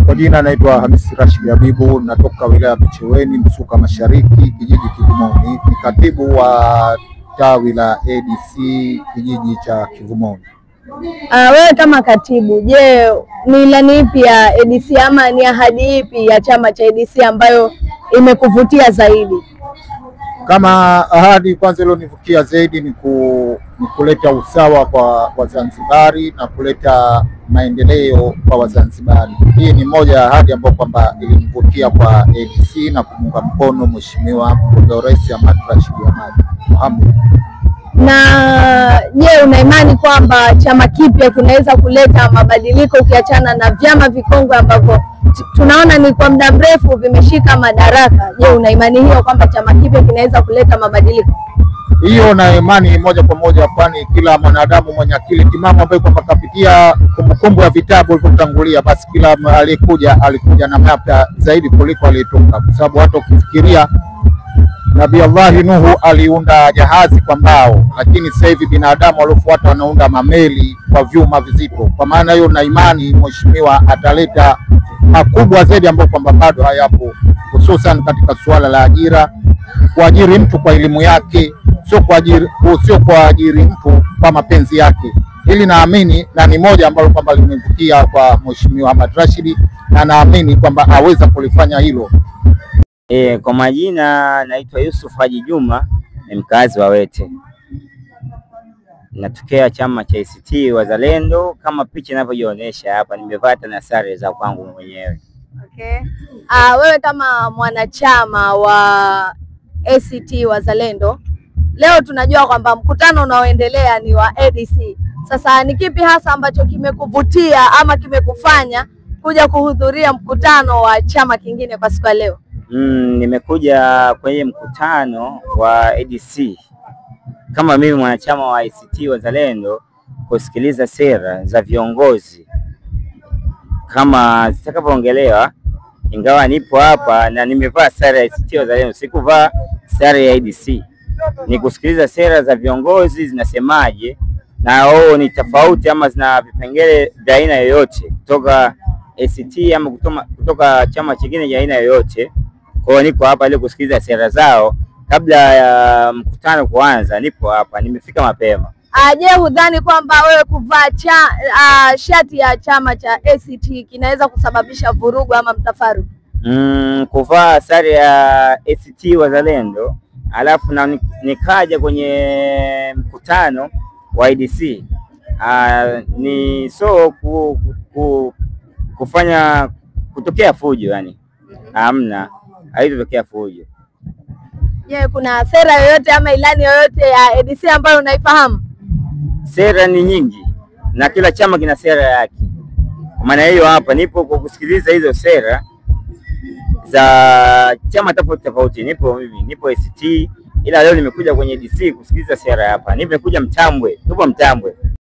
Kwa jina naitwa Hamisi Rashid Habibu, natoka wilaya Micheweni, Msuka Mashariki, kijiji Kivumoni. Ni katibu wa tawi la ADC kijiji cha Kivumoni. Wewe kama katibu, je, ni ilani ipi ya ADC ama ni ahadi ipi ya chama cha ADC ambayo imekuvutia zaidi? Kama ahadi kwanza iliyonivutia zaidi ni kuleta usawa kwa Wazanzibari na kuleta maendeleo kwa Wazanzibari. Hii ni moja ya ahadi ambayo kwamba ilinivutia kwa ADC na kumunga mkono Mheshimiwa Rais Ahmad Rashid Mohamud. Na je, una imani kwamba chama kipya kinaweza kuleta mabadiliko ukiachana na vyama vikongwe ambavyo tunaona ni kwa muda mrefu vimeshika madaraka? Je, una imani hiyo kwamba chama kipya kinaweza kuleta mabadiliko? Hiyo na imani moja kwa moja, kwani kila mwanadamu mwenye akili timamu ambaye kwamba kapitia kumbukumbu ya vitabu vilivyotangulia, basi kila alikuja na mapya zaidi kuliko aliyetoka, kwa sababu hata ukifikiria Nabii Allah Nuhu aliunda jahazi kwa mbao, lakini sasa hivi binadamu waliofuata wanaunda mameli kwa vyuma vizito. Kwa maana hiyo na imani mheshimiwa ataleta makubwa zaidi ambayo kwamba bado hayapo, hususan katika suala la ajira, kuajiri mtu kwa elimu yake, sio kuajiri mtu kwa mapenzi yake. Hili naamini na ni moja ambalo kwamba limevutia kwa Mheshimiwa Ahmad Rashid, na naamini kwamba aweza kulifanya hilo. Kwa majina naitwa Yusuf Haji Juma, ni mkazi wa Wete. Natokea chama cha ACT Wazalendo, kama picha inavyoonyesha hapa, nimevaa na sare za kwangu mwenyewe. Okay. Wewe kama mwanachama wa ACT Wazalendo, leo tunajua kwamba mkutano unaoendelea ni wa ADC. Sasa ni kipi hasa ambacho kimekuvutia ama kimekufanya kuja kuhudhuria mkutano wa chama kingine kwa siku ya leo? Nimekuja kwenye mkutano wa ADC kama mimi mwanachama wa ACT Wazalendo kusikiliza sera za viongozi kama zitakavyoongelewa, ingawa nipo hapa na nimevaa sare ya ACT Wazalendo, sikuvaa sare ya ADC. Ni kusikiliza sera za viongozi zinasemaje, na ni tofauti ama zina vipengele vya aina yoyote kutoka ACT ama kutoka chama kingine cha aina yoyote. Kwa hiyo niko hapa ili kusikiliza sera zao kabla ya mkutano kuanza. Nipo hapa, nimefika mapema. Je, hudhani kwamba wewe kuvaa shati ya chama cha ACT kinaweza kusababisha vurugu ama mtafaruku? Kuvaa sare ya ACT Wazalendo alafu na nikaja kwenye mkutano wa ADC ni kufanya kutokea fujo, yani hamna, haitotokea fujo. Je, kuna sera yoyote ama ilani yoyote ya ADC ambayo unaifahamu? Sera ni nyingi na kila chama kina sera yake. Kwa maana hiyo hapa nipo kwa kusikiliza hizo sera za chama tofauti. Nipo ACT, ila leo nimekuja kwenye ADC kusikiliza sera hapa. Nimekuja Mtambwe, tupo Mtambwe.